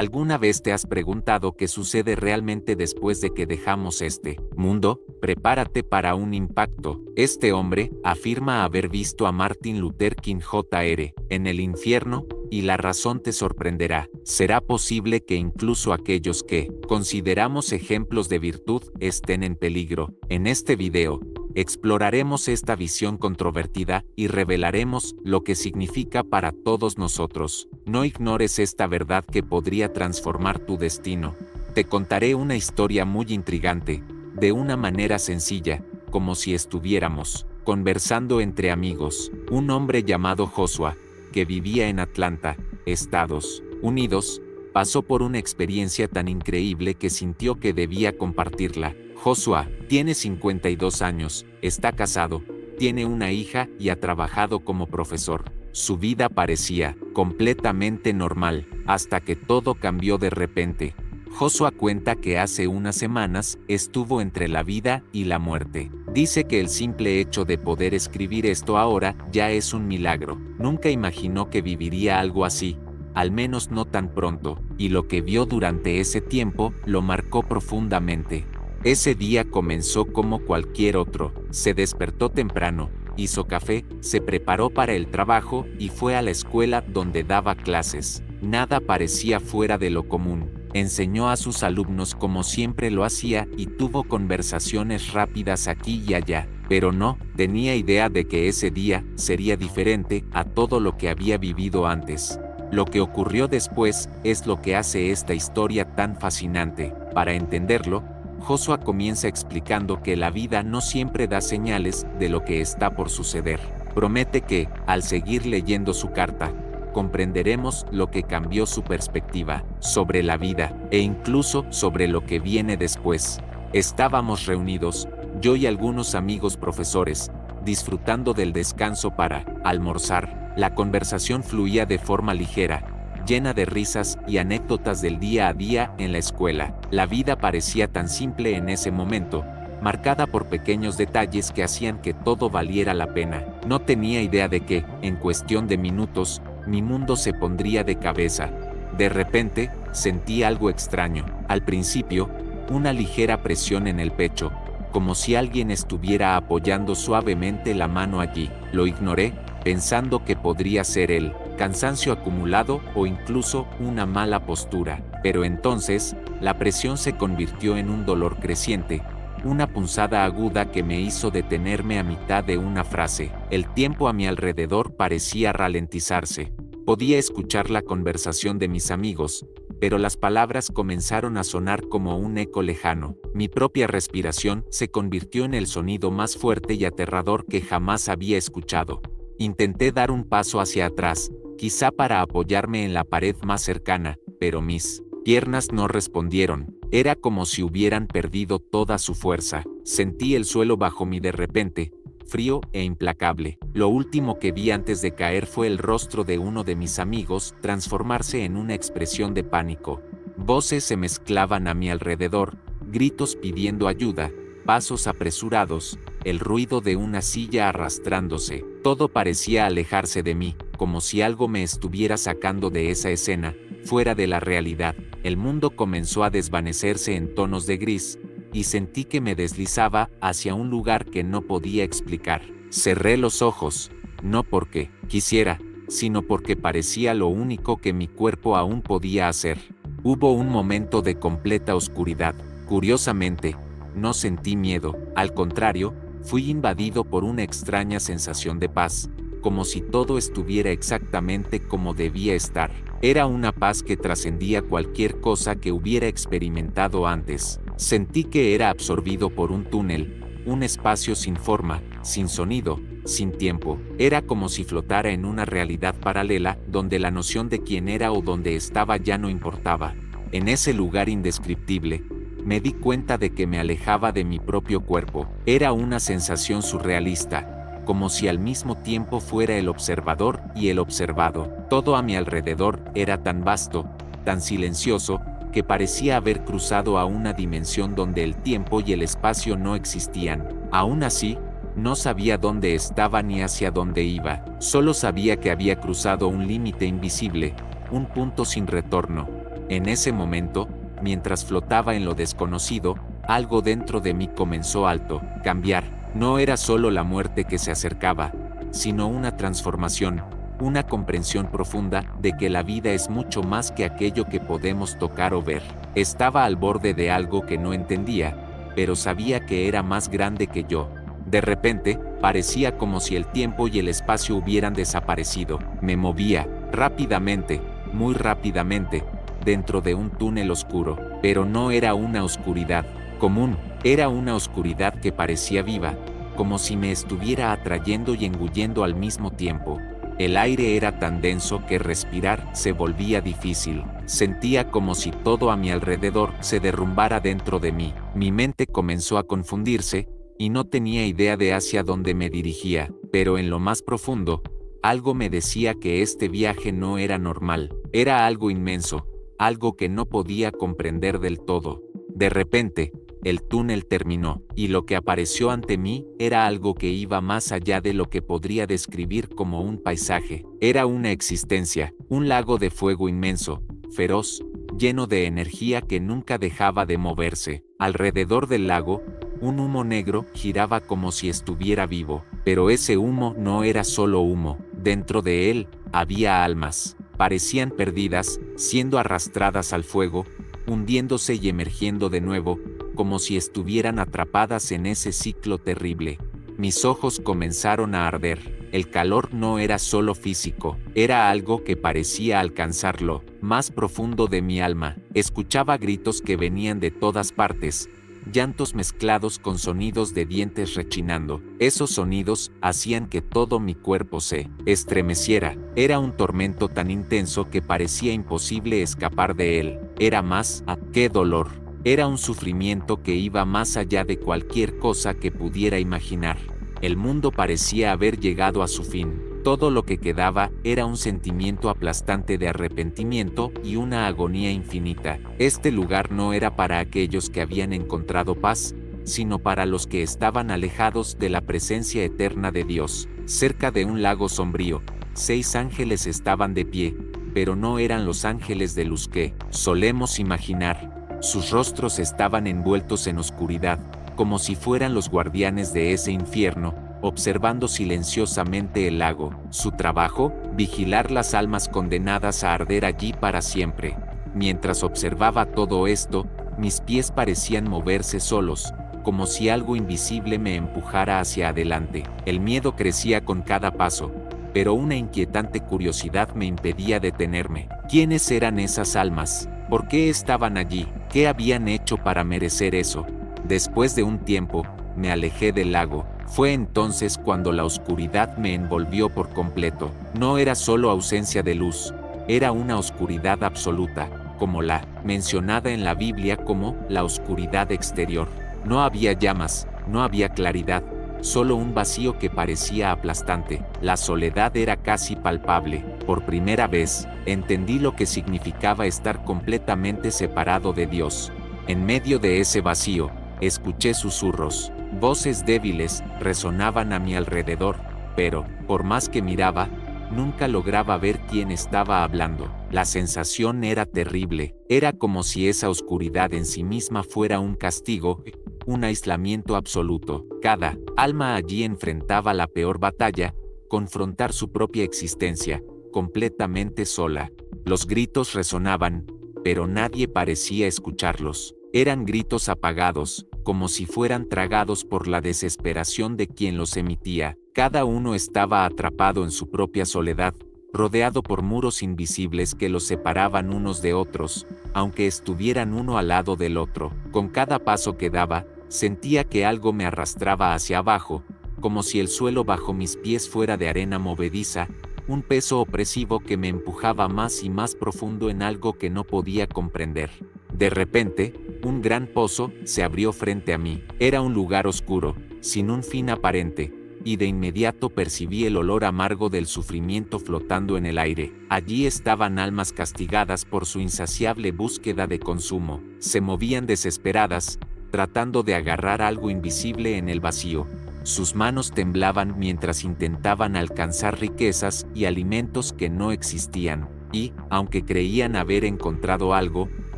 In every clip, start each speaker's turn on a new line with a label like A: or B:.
A: ¿Alguna vez te has preguntado qué sucede realmente después de que dejamos este mundo? Prepárate para un impacto. Este hombre afirma haber visto a Martin Luther King Jr. en el infierno, y la razón te sorprenderá. ¿Será posible que incluso aquellos que consideramos ejemplos de virtud estén en peligro? En este video, exploraremos esta visión controvertida y revelaremos lo que significa para todos nosotros. No ignores esta verdad que podría transformar tu destino. Te contaré una historia muy intrigante, de una manera sencilla, como si estuviéramos conversando entre amigos. Un hombre llamado Joshua, que vivía en Atlanta, Estados Unidos, pasó por una experiencia tan increíble que sintió que debía compartirla. Joshua tiene 52 años, está casado, tiene una hija y ha trabajado como profesor. Su vida parecía completamente normal, hasta que todo cambió de repente. Joshua cuenta que hace unas semanas estuvo entre la vida y la muerte. Dice que el simple hecho de poder escribir esto ahora ya es un milagro. Nunca imaginó que viviría algo así, al menos no tan pronto, y lo que vio durante ese tiempo lo marcó profundamente. Ese día comenzó como cualquier otro. Se despertó temprano, hizo café, se preparó para el trabajo y fue a la escuela donde daba clases. Nada parecía fuera de lo común. Enseñó a sus alumnos como siempre lo hacía y tuvo conversaciones rápidas aquí y allá, pero no tenía idea de que ese día sería diferente a todo lo que había vivido antes. Lo que ocurrió después es lo que hace esta historia tan fascinante. Para entenderlo, Joshua comienza explicando que la vida no siempre da señales de lo que está por suceder. Promete que, al seguir leyendo su carta, comprenderemos lo que cambió su perspectiva sobre la vida e incluso sobre lo que viene después. Estábamos reunidos, yo y algunos amigos profesores, disfrutando del descanso para almorzar. La conversación fluía de forma ligera, llena de risas y anécdotas del día a día en la escuela. La vida parecía tan simple en ese momento, marcada por pequeños detalles que hacían que todo valiera la pena. No tenía idea de que, en cuestión de minutos, mi mundo se pondría de cabeza. De repente, sentí algo extraño. Al principio, una ligera presión en el pecho, como si alguien estuviera apoyando suavemente la mano allí. Lo ignoré, pensando que podría ser el cansancio acumulado o incluso una mala postura. Pero entonces, la presión se convirtió en un dolor creciente, una punzada aguda que me hizo detenerme a mitad de una frase. El tiempo a mi alrededor parecía ralentizarse. Podía escuchar la conversación de mis amigos, pero las palabras comenzaron a sonar como un eco lejano. Mi propia respiración se convirtió en el sonido más fuerte y aterrador que jamás había escuchado. Intenté dar un paso hacia atrás, quizá para apoyarme en la pared más cercana, pero mis piernas no respondieron. Era como si hubieran perdido toda su fuerza. Sentí el suelo bajo mí de repente, frío e implacable. Lo último que vi antes de caer fue el rostro de uno de mis amigos transformarse en una expresión de pánico. Voces se mezclaban a mi alrededor, gritos pidiendo ayuda, pasos apresurados, el ruido de una silla arrastrándose. Todo parecía alejarse de mí, como si algo me estuviera sacando de esa escena, fuera de la realidad. El mundo comenzó a desvanecerse en tonos de gris, y sentí que me deslizaba hacia un lugar que no podía explicar. Cerré los ojos, no porque quisiera, sino porque parecía lo único que mi cuerpo aún podía hacer. Hubo un momento de completa oscuridad. Curiosamente, no sentí miedo, al contrario, fui invadido por una extraña sensación de paz, como si todo estuviera exactamente como debía estar. Era una paz que trascendía cualquier cosa que hubiera experimentado antes. Sentí que era absorbido por un túnel, un espacio sin forma, sin sonido, sin tiempo. Era como si flotara en una realidad paralela, donde la noción de quién era o dónde estaba ya no importaba. En ese lugar indescriptible, me di cuenta de que me alejaba de mi propio cuerpo. Era una sensación surrealista, como si al mismo tiempo fuera el observador y el observado. Todo a mi alrededor era tan vasto, tan silencioso, que parecía haber cruzado a una dimensión donde el tiempo y el espacio no existían. Aún así, no sabía dónde estaba ni hacia dónde iba. Solo sabía que había cruzado un límite invisible, un punto sin retorno. En ese momento, mientras flotaba en lo desconocido, algo dentro de mí comenzó a cambiar. No era solo la muerte que se acercaba, sino una transformación, una comprensión profunda de que la vida es mucho más que aquello que podemos tocar o ver. Estaba al borde de algo que no entendía, pero sabía que era más grande que yo. De repente, parecía como si el tiempo y el espacio hubieran desaparecido. Me movía, rápidamente, muy rápidamente, dentro de un túnel oscuro, pero no era una oscuridad común, era una oscuridad que parecía viva, como si me estuviera atrayendo y engullendo al mismo tiempo. El aire era tan denso que respirar se volvía difícil. Sentía como si todo a mi alrededor se derrumbara dentro de mí. Mi mente comenzó a confundirse, y no tenía idea de hacia dónde me dirigía, pero en lo más profundo, algo me decía que este viaje no era normal, era algo inmenso, algo que no podía comprender del todo. De repente, el túnel terminó, y lo que apareció ante mí era algo que iba más allá de lo que podría describir como un paisaje. Era una existencia, un lago de fuego inmenso, feroz, lleno de energía que nunca dejaba de moverse. Alrededor del lago, un humo negro giraba como si estuviera vivo, pero ese humo no era solo humo. Dentro de él, había almas. Parecían perdidas, siendo arrastradas al fuego, hundiéndose y emergiendo de nuevo, como si estuvieran atrapadas en ese ciclo terrible. Mis ojos comenzaron a arder. El calor no era solo físico, era algo que parecía alcanzar lo más profundo de mi alma. Escuchaba gritos que venían de todas partes, llantos mezclados con sonidos de dientes rechinando. Esos sonidos hacían que todo mi cuerpo se estremeciera. Era un tormento tan intenso que parecía imposible escapar de él. Era más que dolor. Era un sufrimiento que iba más allá de cualquier cosa que pudiera imaginar. El mundo parecía haber llegado a su fin. Todo lo que quedaba era un sentimiento aplastante de arrepentimiento y una agonía infinita. Este lugar no era para aquellos que habían encontrado paz, sino para los que estaban alejados de la presencia eterna de Dios. Cerca de un lago sombrío, 6 ángeles estaban de pie, pero no eran los ángeles de luz que solemos imaginar. Sus rostros estaban envueltos en oscuridad, como si fueran los guardianes de ese infierno, observando silenciosamente el lago. Su trabajo, vigilar las almas condenadas a arder allí para siempre. Mientras observaba todo esto, mis pies parecían moverse solos, como si algo invisible me empujara hacia adelante. El miedo crecía con cada paso, pero una inquietante curiosidad me impedía detenerme. ¿Quiénes eran esas almas? ¿Por qué estaban allí? ¿Qué habían hecho para merecer eso? Después de un tiempo, me alejé del lago. Fue entonces cuando la oscuridad me envolvió por completo. No era solo ausencia de luz, era una oscuridad absoluta, como la mencionada en la Biblia como la oscuridad exterior. No había llamas, no había claridad, solo un vacío que parecía aplastante. La soledad era casi palpable. Por primera vez, entendí lo que significaba estar completamente separado de Dios. En medio de ese vacío, escuché susurros. Voces débiles resonaban a mi alrededor, pero, por más que miraba, nunca lograba ver quién estaba hablando. La sensación era terrible, era como si esa oscuridad en sí misma fuera un castigo, un aislamiento absoluto. Cada alma allí enfrentaba la peor batalla, confrontar su propia existencia, completamente sola. Los gritos resonaban, pero nadie parecía escucharlos. Eran gritos apagados, como si fueran tragados por la desesperación de quien los emitía. Cada uno estaba atrapado en su propia soledad, rodeado por muros invisibles que los separaban unos de otros, aunque estuvieran uno al lado del otro. Con cada paso que daba, sentía que algo me arrastraba hacia abajo, como si el suelo bajo mis pies fuera de arena movediza, un peso opresivo que me empujaba más y más profundo en algo que no podía comprender. De repente, un gran pozo se abrió frente a mí. Era un lugar oscuro, sin un fin aparente, y de inmediato percibí el olor amargo del sufrimiento flotando en el aire. Allí estaban almas castigadas por su insaciable búsqueda de consumo. Se movían desesperadas, tratando de agarrar algo invisible en el vacío. Sus manos temblaban mientras intentaban alcanzar riquezas y alimentos que no existían. y, aunque creían haber encontrado algo,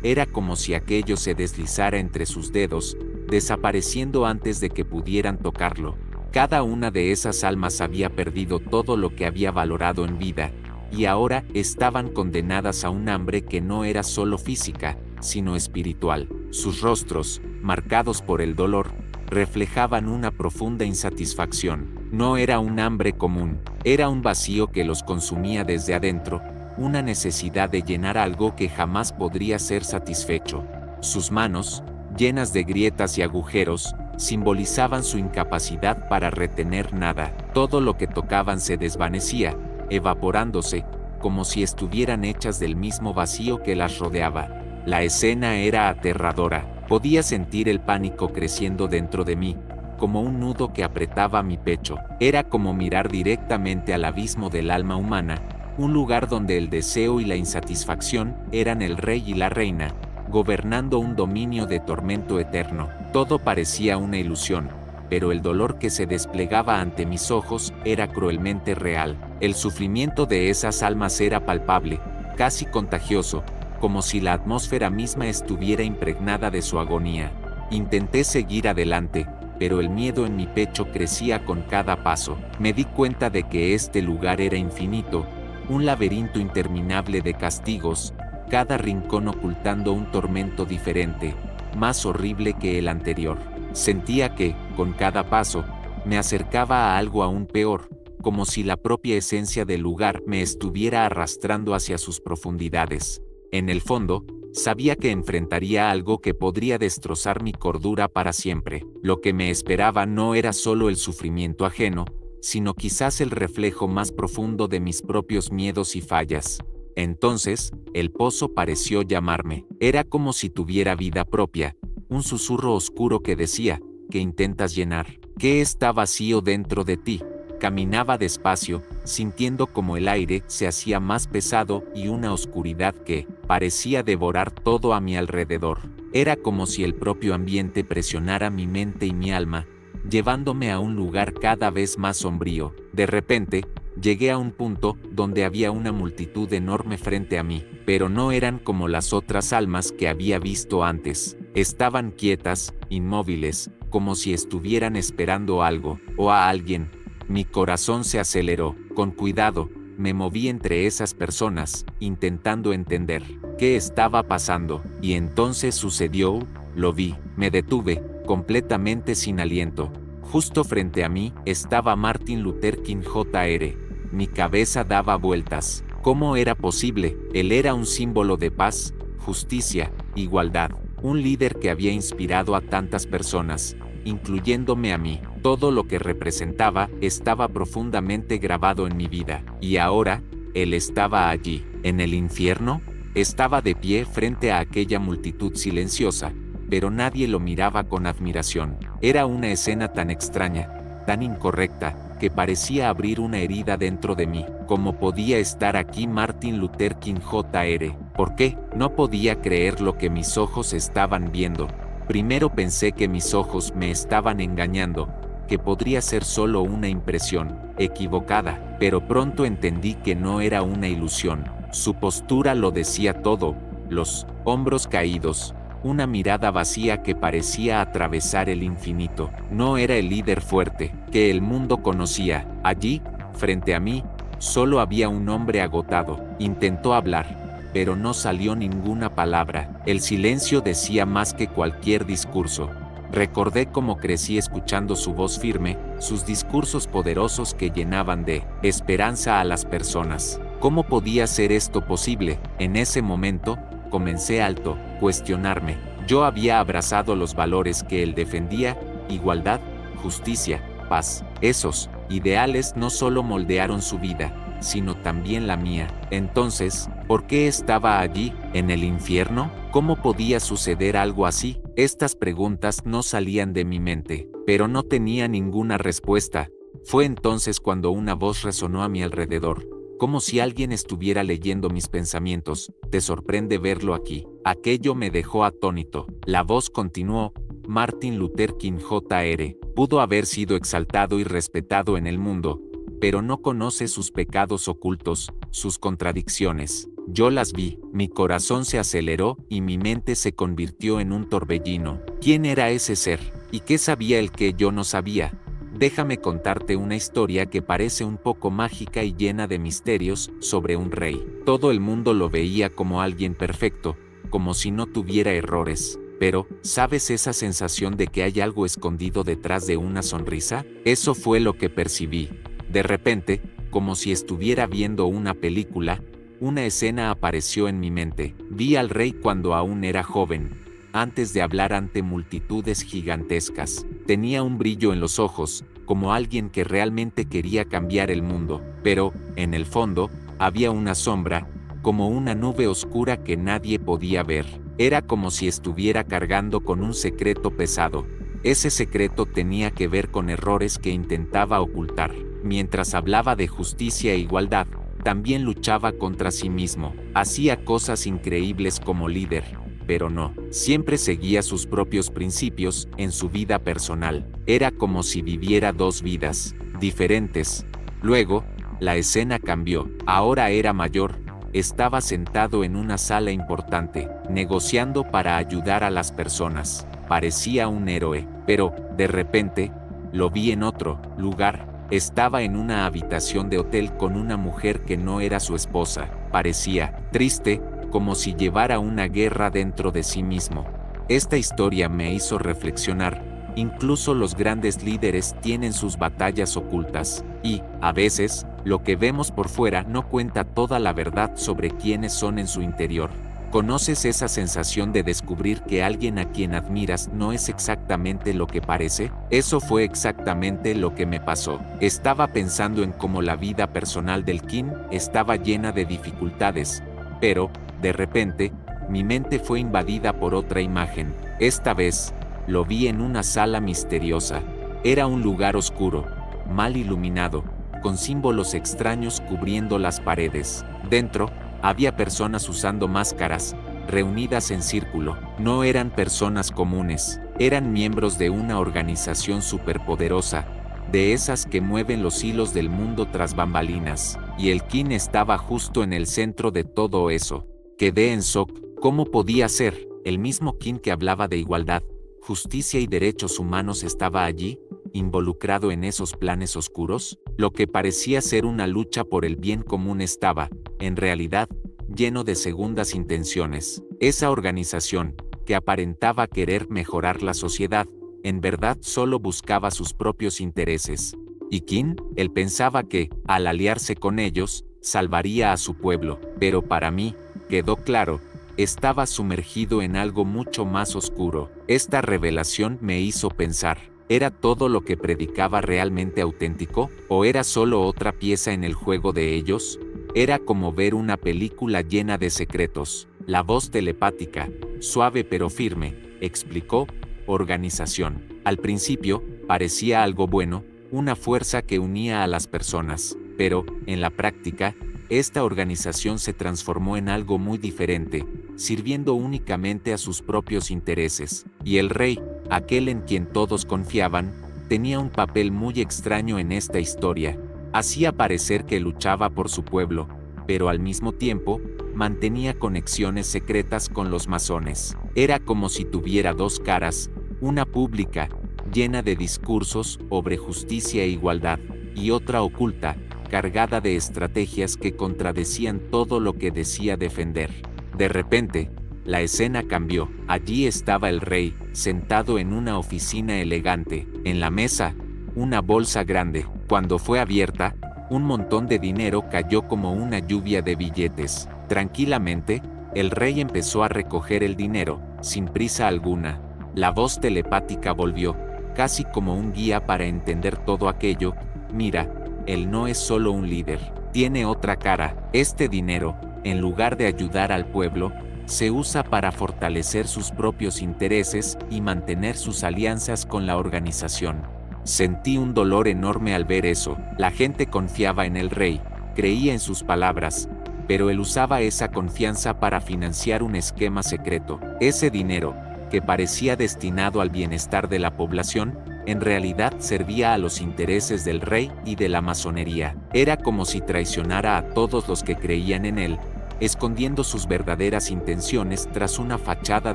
A: era como si aquello se deslizara entre sus dedos, desapareciendo antes de que pudieran tocarlo. Cada una de esas almas había perdido todo lo que había valorado en vida, y ahora estaban condenadas a un hambre que no era solo física, sino espiritual. Sus rostros, marcados por el dolor, reflejaban una profunda insatisfacción. No era un hambre común, era un vacío que los consumía desde adentro, una necesidad de llenar algo que jamás podría ser satisfecho. Sus manos, llenas de grietas y agujeros, simbolizaban su incapacidad para retener nada. Todo lo que tocaban se desvanecía, evaporándose, como si estuvieran hechas del mismo vacío que las rodeaba. La escena era aterradora. Podía sentir el pánico creciendo dentro de mí, como un nudo que apretaba mi pecho. Era como mirar directamente al abismo del alma humana, un lugar donde el deseo y la insatisfacción eran el rey y la reina, gobernando un dominio de tormento eterno. Todo parecía una ilusión, pero el dolor que se desplegaba ante mis ojos era cruelmente real. El sufrimiento de esas almas era palpable, casi contagioso, como si la atmósfera misma estuviera impregnada de su agonía. Intenté seguir adelante, pero el miedo en mi pecho crecía con cada paso. Me di cuenta de que este lugar era infinito, un laberinto interminable de castigos, cada rincón ocultando un tormento diferente, más horrible que el anterior. Sentía que, con cada paso, me acercaba a algo aún peor, como si la propia esencia del lugar me estuviera arrastrando hacia sus profundidades. En el fondo, sabía que enfrentaría algo que podría destrozar mi cordura para siempre. Lo que me esperaba no era solo el sufrimiento ajeno, sino quizás el reflejo más profundo de mis propios miedos y fallas. Entonces, el pozo pareció llamarme. Era como si tuviera vida propia, un susurro oscuro que decía, ¿qué intentas llenar? ¿Qué está vacío dentro de ti? Caminaba despacio, sintiendo como el aire se hacía más pesado y una oscuridad que parecía devorar todo a mi alrededor. Era como si el propio ambiente presionara mi mente y mi alma, llevándome a un lugar cada vez más sombrío. De repente, llegué a un punto donde había una multitud enorme frente a mí, pero no eran como las otras almas que había visto antes. Estaban quietas, inmóviles, como si estuvieran esperando algo, o a alguien. Mi corazón se aceleró. Con cuidado, me moví entre esas personas, intentando entender qué estaba pasando. Y entonces sucedió, lo vi. Me detuve, completamente sin aliento. Justo frente a mí estaba Martin Luther King Jr. Mi cabeza daba vueltas. ¿Cómo era posible? Él era un símbolo de paz, justicia, igualdad. Un líder que había inspirado a tantas personas, incluyéndome a mí. Todo lo que representaba estaba profundamente grabado en mi vida. Y ahora, él estaba allí, en el infierno. Estaba de pie frente a aquella multitud silenciosa, pero nadie lo miraba con admiración. Era una escena tan extraña, tan incorrecta, que parecía abrir una herida dentro de mí. ¿Cómo podía estar aquí Martin Luther King Jr.? ¿Por qué? No podía creer lo que mis ojos estaban viendo. Primero pensé que mis ojos me estaban engañando, que podría ser solo una impresión equivocada, pero pronto entendí que no era una ilusión. Su postura lo decía todo, los hombros caídos, una mirada vacía que parecía atravesar el infinito. No era el líder fuerte que el mundo conocía. Allí, frente a mí, solo había un hombre agotado. Intentó hablar, pero no salió ninguna palabra. El silencio decía más que cualquier discurso. Recordé cómo crecí escuchando su voz firme, sus discursos poderosos que llenaban de esperanza a las personas. ¿Cómo podía ser esto posible? En ese momento, comencé a cuestionarme. Yo había abrazado los valores que él defendía, igualdad, justicia, paz. Esos ideales no solo moldearon su vida, sino también la mía. Entonces, ¿por qué estaba allí, en el infierno? ¿Cómo podía suceder algo así? Estas preguntas no salían de mi mente, pero no tenía ninguna respuesta. Fue entonces cuando una voz resonó a mi alrededor, como si alguien estuviera leyendo mis pensamientos. ¿Te sorprende verlo aquí? Aquello me dejó atónito. La voz continuó: Martin Luther King Jr. pudo haber sido exaltado y respetado en el mundo, pero no conoce sus pecados ocultos, sus contradicciones. Yo las vi, mi corazón se aceleró y mi mente se convirtió en un torbellino. ¿Quién era ese ser? ¿Y qué sabía el que yo no sabía? Déjame contarte una historia que parece un poco mágica y llena de misterios sobre un rey. Todo el mundo lo veía como alguien perfecto, como si no tuviera errores. Pero, ¿sabes esa sensación de que hay algo escondido detrás de una sonrisa? Eso fue lo que percibí. De repente, como si estuviera viendo una película, una escena apareció en mi mente. Vi al rey cuando aún era joven, antes de hablar ante multitudes gigantescas. Tenía un brillo en los ojos, como alguien que realmente quería cambiar el mundo, pero, en el fondo, había una sombra, como una nube oscura que nadie podía ver. Era como si estuviera cargando con un secreto pesado. Ese secreto tenía que ver con errores que intentaba ocultar. Mientras hablaba de justicia e igualdad, también luchaba contra sí mismo. Hacía cosas increíbles como líder, pero no, siempre seguía sus propios principios en su vida personal. Era como si viviera dos vidas diferentes. Luego, la escena cambió. Ahora era mayor. Estaba sentado en una sala importante, negociando para ayudar a las personas. Parecía un héroe, pero, de repente, lo vi en otro lugar. Estaba en una habitación de hotel con una mujer que no era su esposa. Parecía triste, como si llevara una guerra dentro de sí mismo. Esta historia me hizo reflexionar. Incluso los grandes líderes tienen sus batallas ocultas, y, a veces, lo que vemos por fuera no cuenta toda la verdad sobre quiénes son en su interior. ¿Conoces esa sensación de descubrir que alguien a quien admiras no es exactamente lo que parece? Eso fue exactamente lo que me pasó. Estaba pensando en cómo la vida personal del King estaba llena de dificultades, pero, de repente, mi mente fue invadida por otra imagen. Esta vez, lo vi en una sala misteriosa. Era un lugar oscuro, mal iluminado, con símbolos extraños cubriendo las paredes. Dentro, había personas usando máscaras, reunidas en círculo. No eran personas comunes, eran miembros de una organización superpoderosa, de esas que mueven los hilos del mundo tras bambalinas. Y el King estaba justo en el centro de todo eso. Quedé en shock. ¿Cómo podía ser? El mismo King que hablaba de igualdad, justicia y derechos humanos estaba allí, involucrado en esos planes oscuros. Lo que parecía ser una lucha por el bien común estaba, en realidad, lleno de segundas intenciones. Esa organización, que aparentaba querer mejorar la sociedad, en verdad solo buscaba sus propios intereses. Y King, él pensaba que, al aliarse con ellos, salvaría a su pueblo. Pero para mí, quedó claro, estaba sumergido en algo mucho más oscuro. Esta revelación me hizo pensar, ¿era todo lo que predicaba realmente auténtico? ¿O era solo otra pieza en el juego de ellos? Era como ver una película llena de secretos. La voz telepática, suave pero firme, explicó, organización. Al principio, parecía algo bueno, una fuerza que unía a las personas, pero, en la práctica, esta organización se transformó en algo muy diferente, sirviendo únicamente a sus propios intereses. Y el rey, aquel en quien todos confiaban, tenía un papel muy extraño en esta historia. Hacía parecer que luchaba por su pueblo, pero al mismo tiempo, mantenía conexiones secretas con los masones. Era como si tuviera dos caras, una pública, llena de discursos sobre justicia e igualdad, y otra oculta, cargada de estrategias que contradecían todo lo que decía defender. De repente, la escena cambió. Allí estaba el rey, sentado en una oficina elegante. En la mesa, una bolsa grande. Cuando fue abierta, un montón de dinero cayó como una lluvia de billetes. Tranquilamente, el rey empezó a recoger el dinero, sin prisa alguna. La voz telepática volvió, casi como un guía para entender todo aquello. Mira, él no es solo un líder, tiene otra cara. Este dinero, en lugar de ayudar al pueblo, se usa para fortalecer sus propios intereses y mantener sus alianzas con la organización. Sentí un dolor enorme al ver eso. La gente confiaba en el rey, creía en sus palabras, pero él usaba esa confianza para financiar un esquema secreto. Ese dinero, que parecía destinado al bienestar de la población, en realidad servía a los intereses del rey y de la masonería. Era como si traicionara a todos los que creían en él, escondiendo sus verdaderas intenciones tras una fachada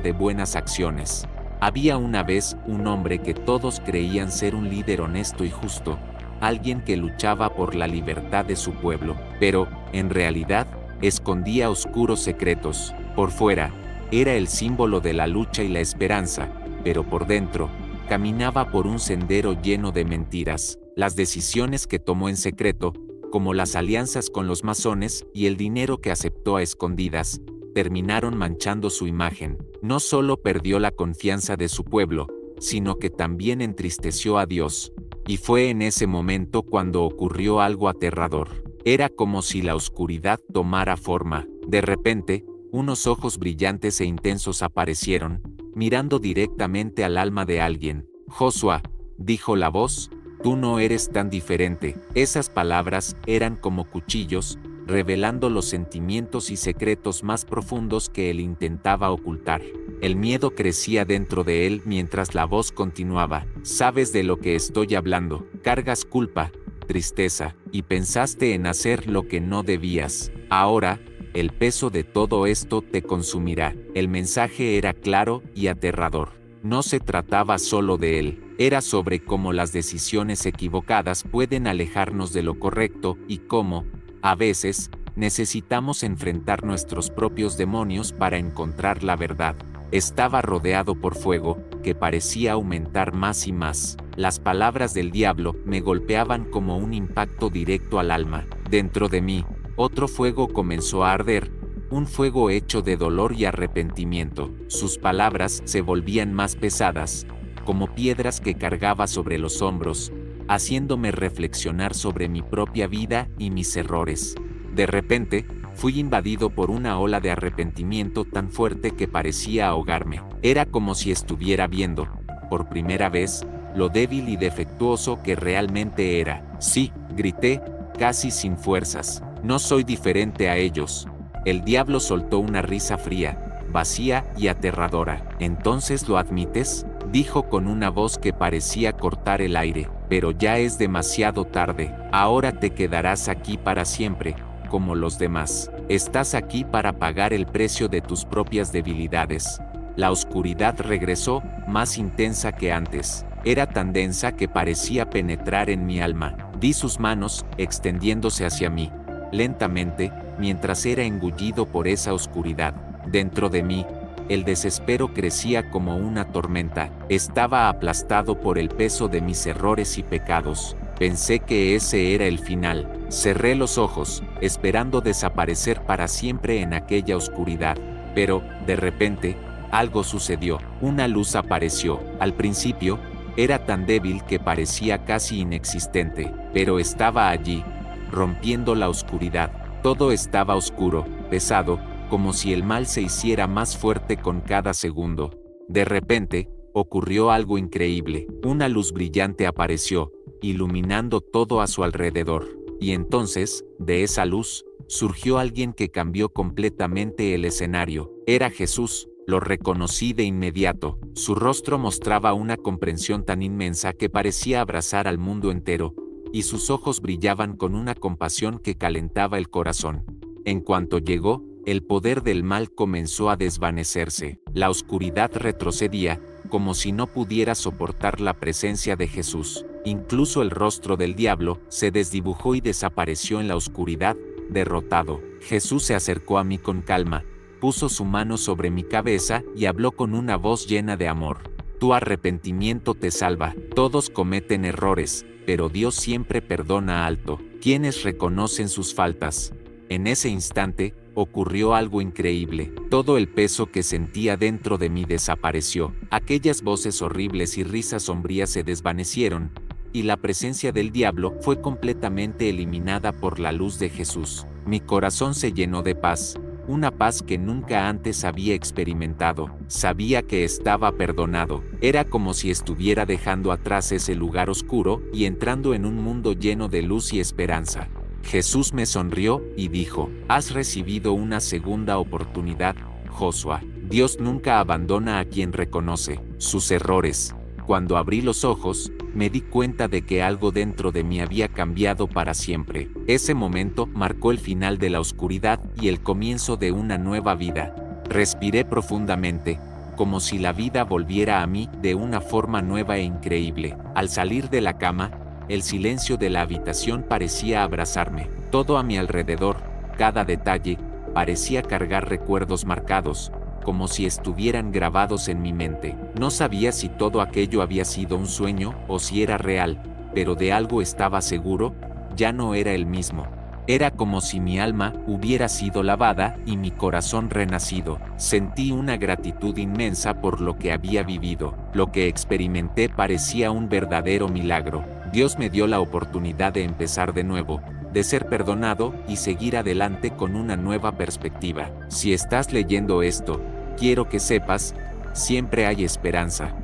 A: de buenas acciones. Había una vez un hombre que todos creían ser un líder honesto y justo, alguien que luchaba por la libertad de su pueblo, pero, en realidad, escondía oscuros secretos. Por fuera, era el símbolo de la lucha y la esperanza, pero por dentro, caminaba por un sendero lleno de mentiras. Las decisiones que tomó en secreto, como las alianzas con los masones y el dinero que aceptó a escondidas, terminaron manchando su imagen. No solo perdió la confianza de su pueblo, sino que también entristeció a Dios. Y fue en ese momento cuando ocurrió algo aterrador. Era como si la oscuridad tomara forma. De repente, unos ojos brillantes e intensos aparecieron, mirando directamente al alma de alguien. «Joshua», dijo la voz, «tú no eres tan diferente». Esas palabras eran como cuchillos, revelando los sentimientos y secretos más profundos que él intentaba ocultar. El miedo crecía dentro de él mientras la voz continuaba. «Sabes de lo que estoy hablando, cargas culpa, tristeza, y pensaste en hacer lo que no debías. Ahora, el peso de todo esto te consumirá». El mensaje era claro y aterrador. No se trataba solo de él, era sobre cómo las decisiones equivocadas pueden alejarnos de lo correcto y cómo, a veces, necesitamos enfrentar nuestros propios demonios para encontrar la verdad. Estaba rodeado por fuego, que parecía aumentar más y más. Las palabras del diablo me golpeaban como un impacto directo al alma. Dentro de mí, otro fuego comenzó a arder, un fuego hecho de dolor y arrepentimiento. Sus palabras se volvían más pesadas, como piedras que cargaba sobre los hombros, haciéndome reflexionar sobre mi propia vida y mis errores. De repente, fui invadido por una ola de arrepentimiento tan fuerte que parecía ahogarme. Era como si estuviera viendo, por primera vez, lo débil y defectuoso que realmente era. «Sí», grité, casi sin fuerzas, «no soy diferente a ellos». El diablo soltó una risa fría, vacía y aterradora. «¿Entonces lo admites?», dijo con una voz que parecía cortar el aire. «Pero ya es demasiado tarde. Ahora te quedarás aquí para siempre, como los demás. Estás aquí para pagar el precio de tus propias debilidades». La oscuridad regresó, más intensa que antes. Era tan densa que parecía penetrar en mi alma. Vi sus manos, extendiéndose hacia mí, lentamente, mientras era engullido por esa oscuridad. Dentro de mí, el desespero crecía como una tormenta. Estaba aplastado por el peso de mis errores y pecados. Pensé que ese era el final. Cerré los ojos, esperando desaparecer para siempre en aquella oscuridad. Pero, de repente, algo sucedió. Una luz apareció. Al principio, era tan débil que parecía casi inexistente, pero estaba allí, rompiendo la oscuridad. Todo estaba oscuro, pesado, como si el mal se hiciera más fuerte con cada segundo. De repente, ocurrió algo increíble. Una luz brillante apareció, iluminando todo a su alrededor. Y entonces, de esa luz, surgió alguien que cambió completamente el escenario. Era Jesús. Lo reconocí de inmediato. Su rostro mostraba una comprensión tan inmensa que parecía abrazar al mundo entero, y sus ojos brillaban con una compasión que calentaba el corazón. En cuanto llegó, el poder del mal comenzó a desvanecerse. La oscuridad retrocedía, como si no pudiera soportar la presencia de Jesús. Incluso el rostro del diablo se desdibujó y desapareció en la oscuridad, derrotado. Jesús se acercó a mí con calma, puso su mano sobre mi cabeza y habló con una voz llena de amor. «Tu arrepentimiento te salva. Todos cometen errores, pero Dios siempre perdona alto. Quienes reconocen sus faltas». En ese instante, ocurrió algo increíble. Todo el peso que sentía dentro de mí desapareció. Aquellas voces horribles y risas sombrías se desvanecieron, y la presencia del diablo fue completamente eliminada por la luz de Jesús. Mi corazón se llenó de paz. Una paz que nunca antes había experimentado. Sabía que estaba perdonado. Era como si estuviera dejando atrás ese lugar oscuro y entrando en un mundo lleno de luz y esperanza. Jesús me sonrió y dijo: «Has recibido una segunda oportunidad, Joshua. Dios nunca abandona a quien reconoce sus errores». Cuando abrí los ojos, me di cuenta de que algo dentro de mí había cambiado para siempre. Ese momento marcó el final de la oscuridad y el comienzo de una nueva vida. Respiré profundamente, como si la vida volviera a mí de una forma nueva e increíble. Al salir de la cama, el silencio de la habitación parecía abrazarme. Todo a mi alrededor, cada detalle, parecía cargar recuerdos marcados, como si estuvieran grabados en mi mente. No sabía si todo aquello había sido un sueño o si era real, pero de algo estaba seguro, ya no era el mismo. Era como si mi alma hubiera sido lavada y mi corazón renacido. Sentí una gratitud inmensa por lo que había vivido. Lo que experimenté parecía un verdadero milagro. Dios me dio la oportunidad de empezar de nuevo, de ser perdonado y seguir adelante con una nueva perspectiva. Si estás leyendo esto, quiero que sepas, siempre hay esperanza.